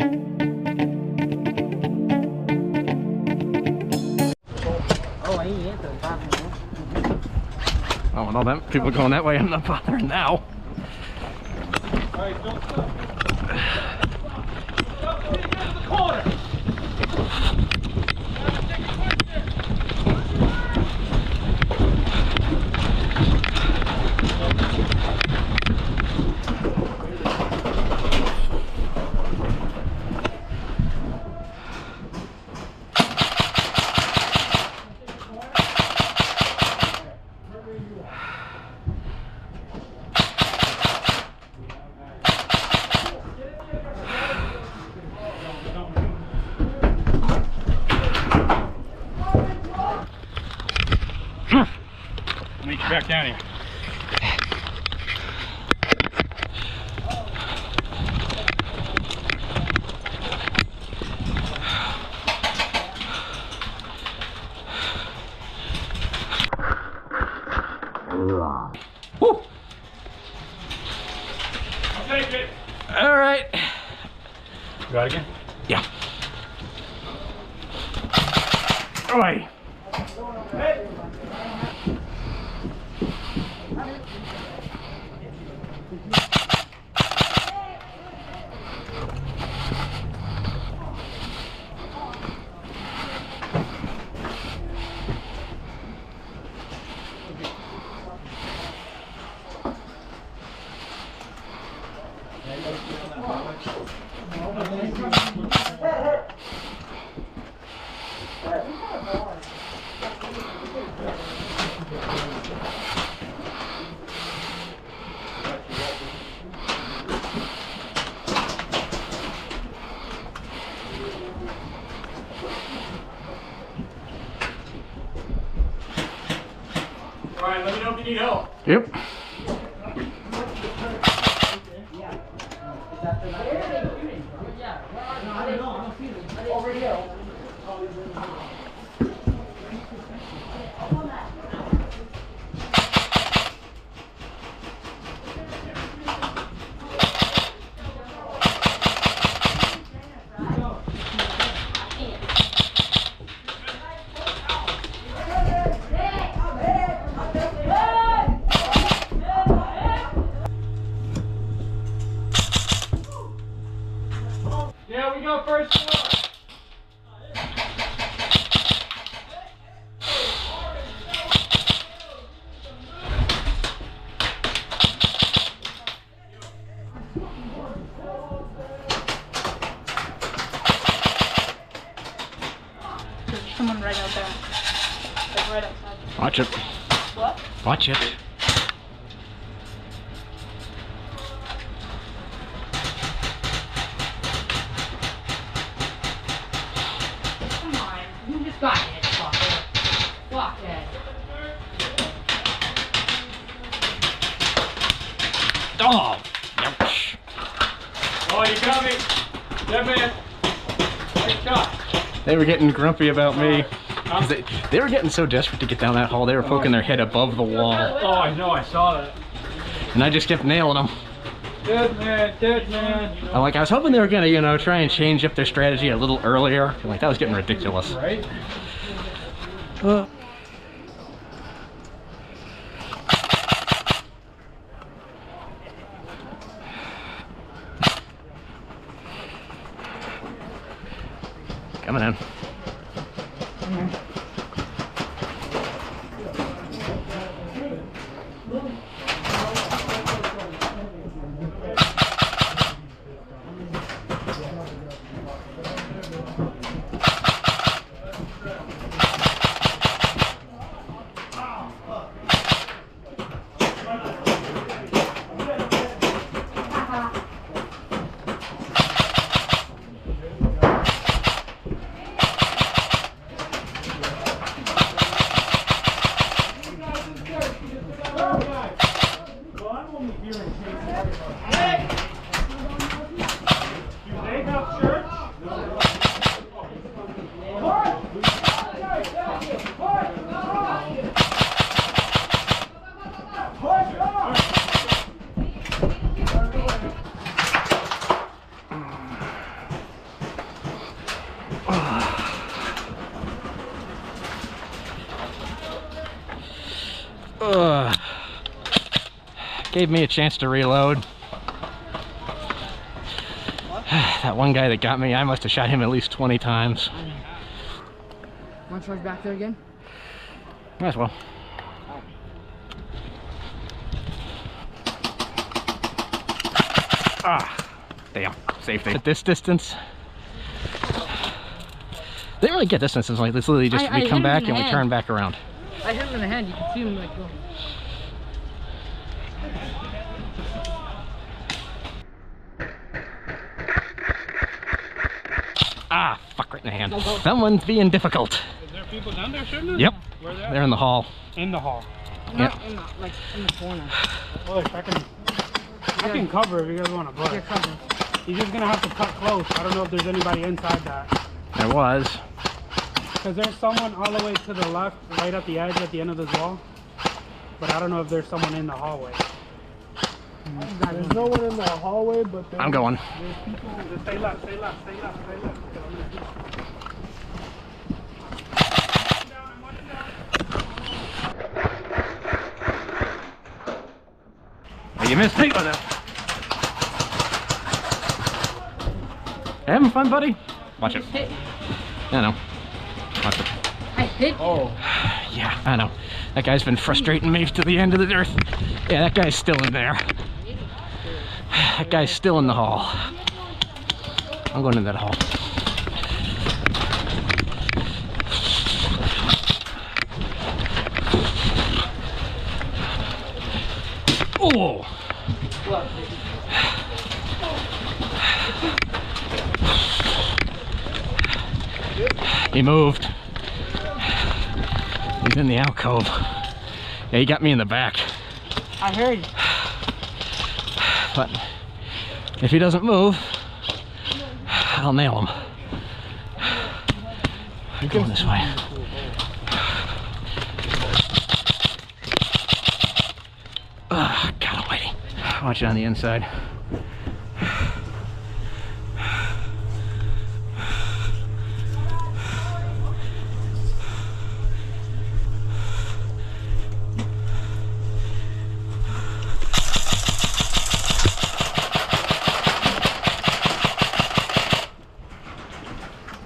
Oh, and all them people going that way, I'm not bothering now. Alright, don't stop. Stop, get to the corner. Meet you back down here. Woo. I'll take it. All right. You got it again? Yeah. All right. Hey. Alright, let me know if you need help. Yep. Yeah, we got first floor. There's someone right out there. Like right outside. Watch it. What? Watch it. Come on. You just got it, fucker. Fuck it. Oh. Ouch. Oh, you got me. Dead man. Nice shot. They were getting grumpy about me. 'Cause they were getting so desperate to get down that hole, they were poking their head above the wall. Oh, I know, I saw that. And I just kept nailing them. Dead man, dead man. I was hoping they were gonna, you know, try and change up their strategy a little earlier. Like, that was getting ridiculous. Right? Coming in. Gave me a chance to reload. That one guy that got me, I must have shot him at least 20 times. Want to charge back there again? Might as well. Ah, damn, safety. At this distance, they didn't really get distances like this. Literally just we come back and we turn back around. I hit him in the hand. You can see him like go. Ah, fuck, right in the hand. Someone's being difficult. Is there people down there shooting us? Yep. Where they at? They're in the hall. In the hall. Not in the, like in the corner. Look, I can cover if you guys want to You're butt. covered. He's just gonna have to cut close. I don't know if there's anybody inside that. There was. Because there's someone all the way to the left, right at the edge, at the end of this wall. But I don't know if there's someone in the hallway. There's no one in the hallway, but I'm going. There's people. Just stay left, stay left, stay left, stay left. You missed me with it. Having fun, buddy? Watch it. Hit. I know. Watch it. I hit. oh, Yeah, I know. That guy's been frustrating me to the end of the earth. Yeah, that guy's still in there. That guy's still in the hall. I'm going in that hall. Oh! He moved. He's in the alcove. Yeah, he got me in the back. I heard. But if he doesn't move, I'll nail him. I'm going this way. God almighty. Watch it on the inside.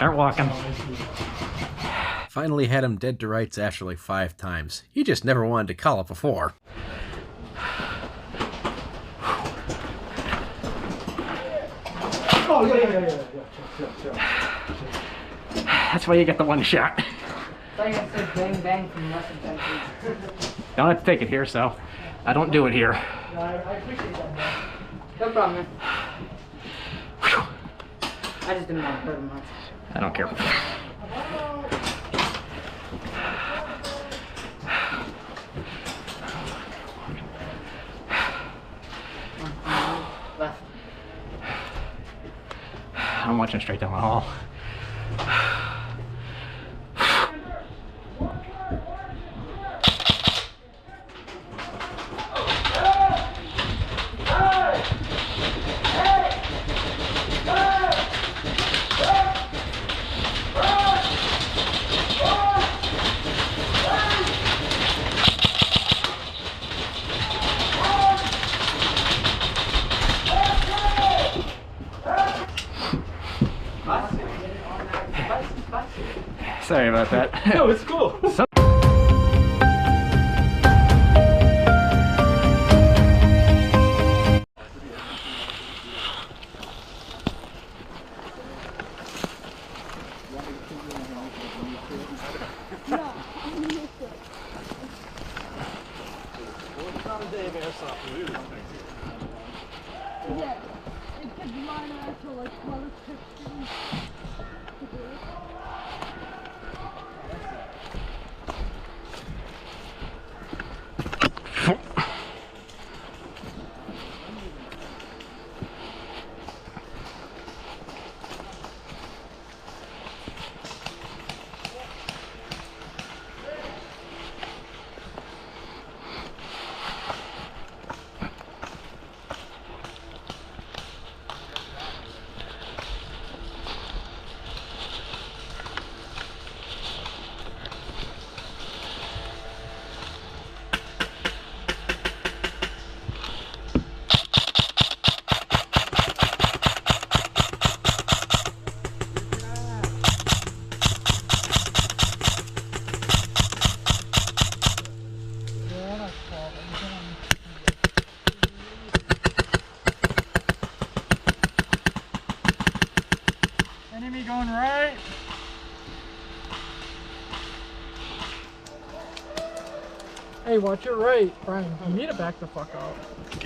Start walking. Finally had him dead to rights after like 5 times. He just never wanted to call it before. oh yeah. That's why you get the one shot. I thought you had to say bang bang from less than 10 feet. Don't have to take it here, so I don't do it here. I appreciate that, man. No problem, man. I just didn't want to hurt him much. I don't care. Left. I'm watching straight down the hall. Sorry about that. No, it's cool. Yeah, it could mine actual like color pictures. Enemy going right. Hey, watch your right, Brian. You need to back the fuck out.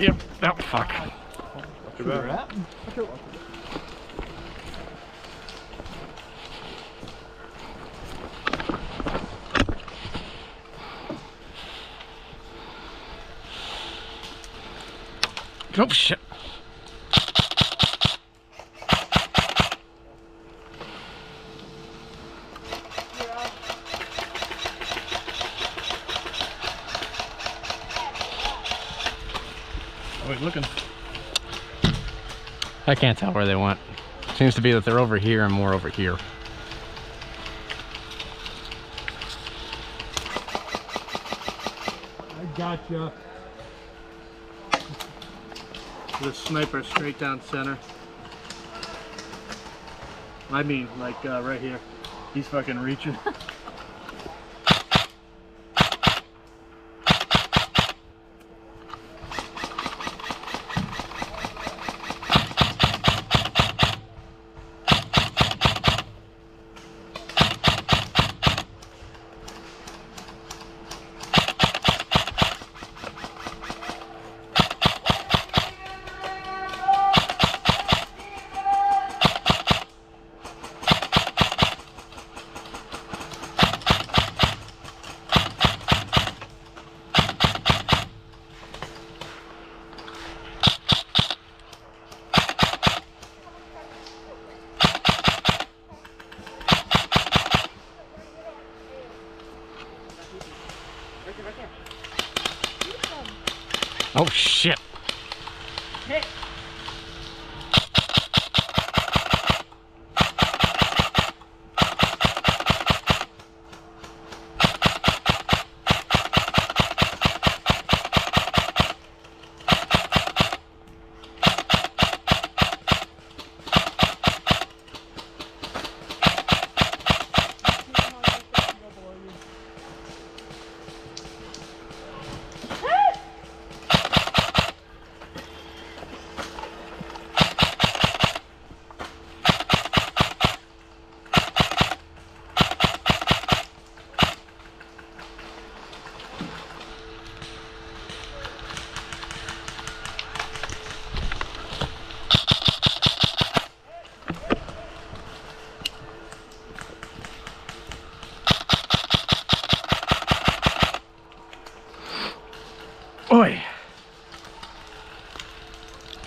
Yep. Oh, fuck. Oh, shit. Wait, looking. I can't tell where they went. Seems to be that they're over here and more over here. I gotcha. The sniper straight down center. I mean, like right here. He's fucking reaching. Oh, shit. Oi.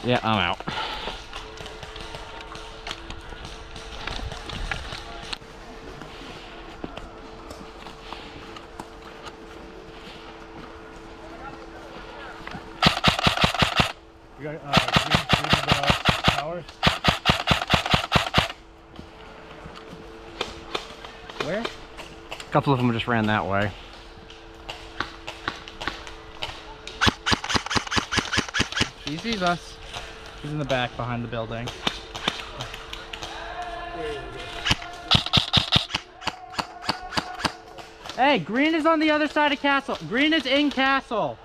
Yeah, I'm out. You got green power. Where? A couple of them just ran that way. He sees us. He's in the back behind the building. Hey, green is on the other side of castle. Green is in castle.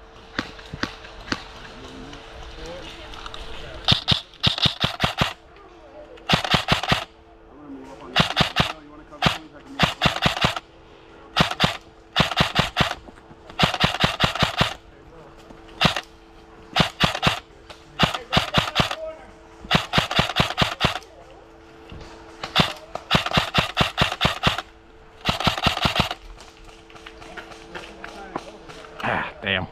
Ah, damn.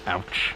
Ouch.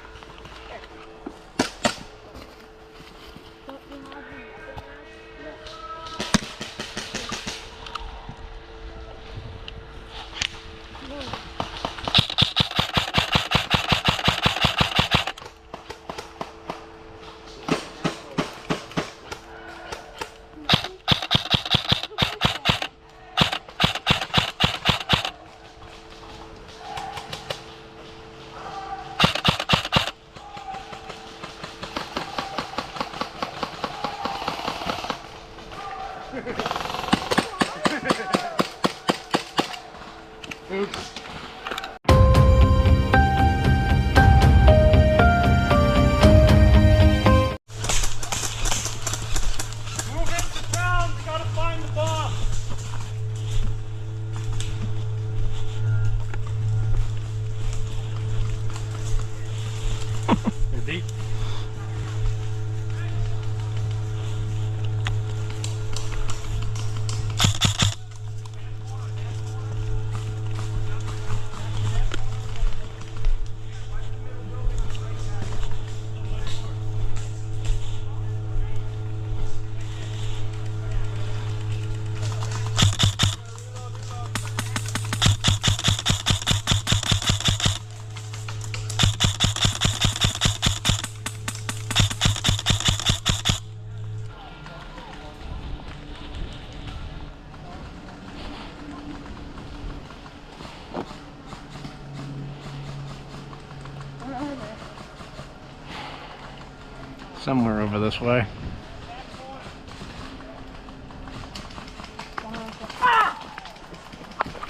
Somewhere over this way.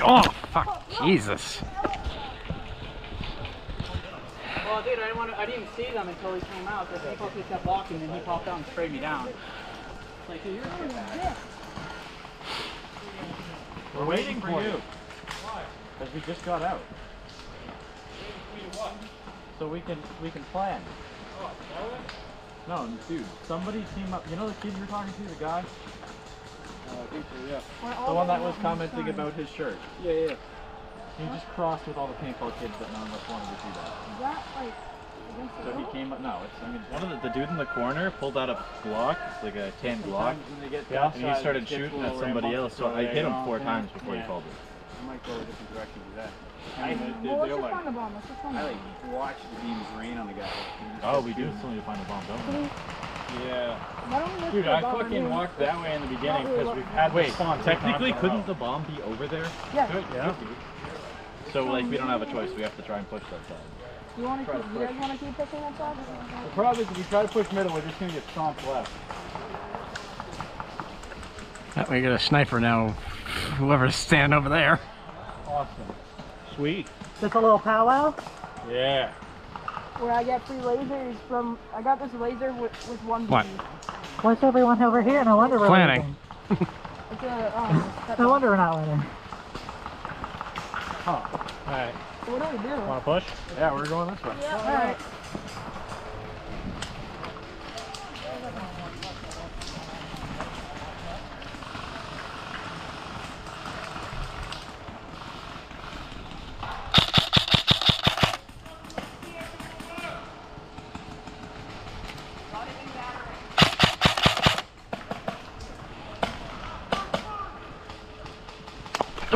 Oh, fuck. Jesus. Well, dude, I didn't see them until he came out. The people kept walking, and he popped out and sprayed me down. Like, dude, you're We're waiting for you. Why? Because we just got out. So we can plan. Oh, no, dude, somebody came up. You know the kid you were talking to, the guy? I think so, yeah. The one that was commenting about his shirt. Yeah, yeah. He just crossed with all the paintball kids that none of us wanted to see that. Is that like against the So he law? came up. No, it's. I mean, one of the dude in the corner pulled out a Glock, like a tan Glock, and he started shooting at somebody else. So I hit him 4 times before he called it. I might go a different direction with that. Well, let's just find the bomb. Let's just find the I bomb. like watch the beams rain on the guy. Oh, we do still need to find the bomb, don't we? Yeah. Why don't we look Dude, for the I bomb fucking and then- walked that way in the beginning Not really because we've had Wait, the spawn. Technically, couldn't the bomb be over there? Yeah. Yeah. So like we don't have a choice. We have to try and push that side. You want to keep? You guys want to keep pushing that side? The problem is if we try to push middle, we're just gonna get stomped left. Oh, we got a sniper now. Whoever's standing over there. Awesome. Sweet. Just a little powwow? Yeah. Where I get free lasers from. I got this laser with one What? beam. What's everyone over here? No wonder we're Planning. leaving. It's a. No wonder we're not winning. Alright. What do we do? Wanna push? Yeah, we're going this way. Yeah. All right.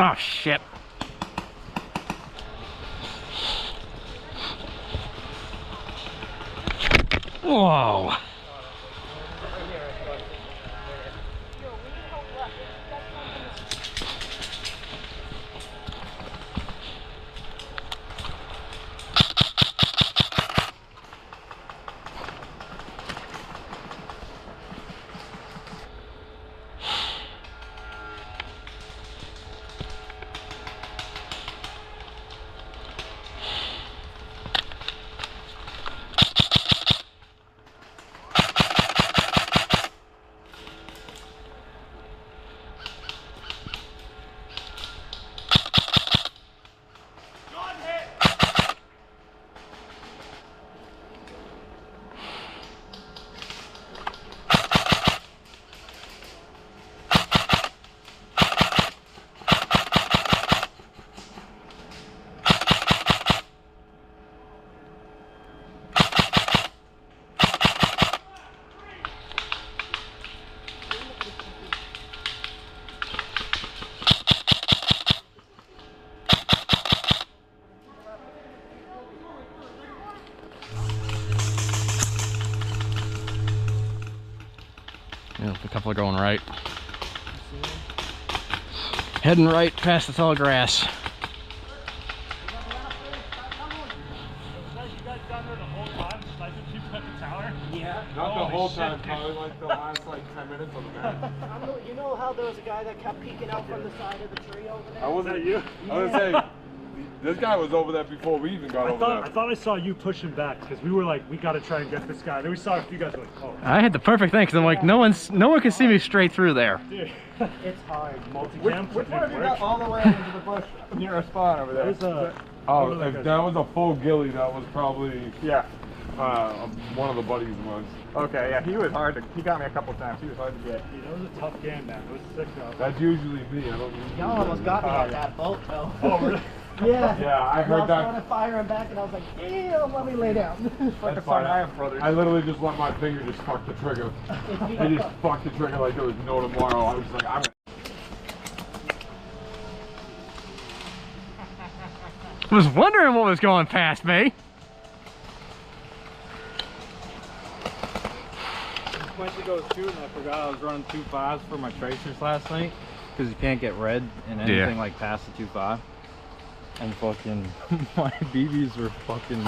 Oh, shit. Whoa. A couple are going right. Heading right past the tall grass. Not the whole time, probably like the last like 10 minutes of the match. You know how there was a guy that kept peeking out from the side of the tree over there? I wasn't you. I was gonna say, this guy was over there before we even got over there. I thought I saw you pushing back because we were like, we got to try and get this guy. Then we saw a few guys were like, oh. I had the perfect thing because I'm like, no one can see me straight through there. Dude, it's hard. Multicam. Which one of you got all the way into the bush near a spawn over there? There's a, oh, if that was a full ghillie, that was probably one of the buddies was. Okay, yeah, he was hard to. He got me a couple times. He was hard to get. Dude, that was a tough game, man. It was sick though. That's usually me. I don't. Y'all almost got me at that boat though. Oh, really? Yeah. Yeah, I heard that. I started firing back, and I was like, "Damn, let me lay down." That's fine. I literally just let my finger just fuck the trigger. I just fucked the trigger like there was no tomorrow. I was like, I'm. I was wondering what was going past me. Went to go shoot and I forgot I was running 2.5s for my tracers last night because you can't get red in anything like past the 2.5. And fucking my BBs were fucking.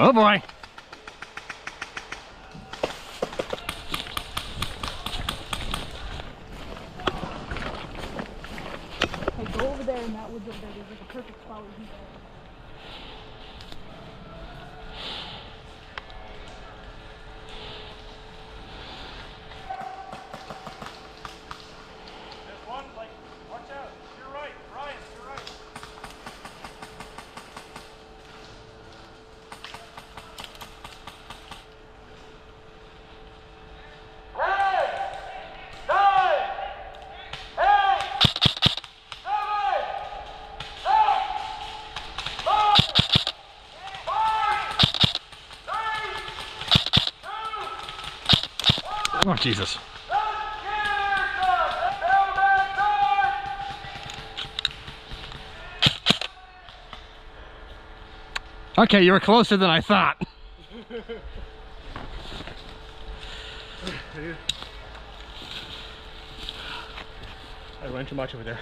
Oh boy. Hey, go over there in that woods over there. There's like a perfect spot where you can Oh, Jesus. Okay, you were closer than I thought. I ran too much over there.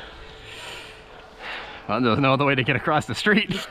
Well, there's no other way to get across the street.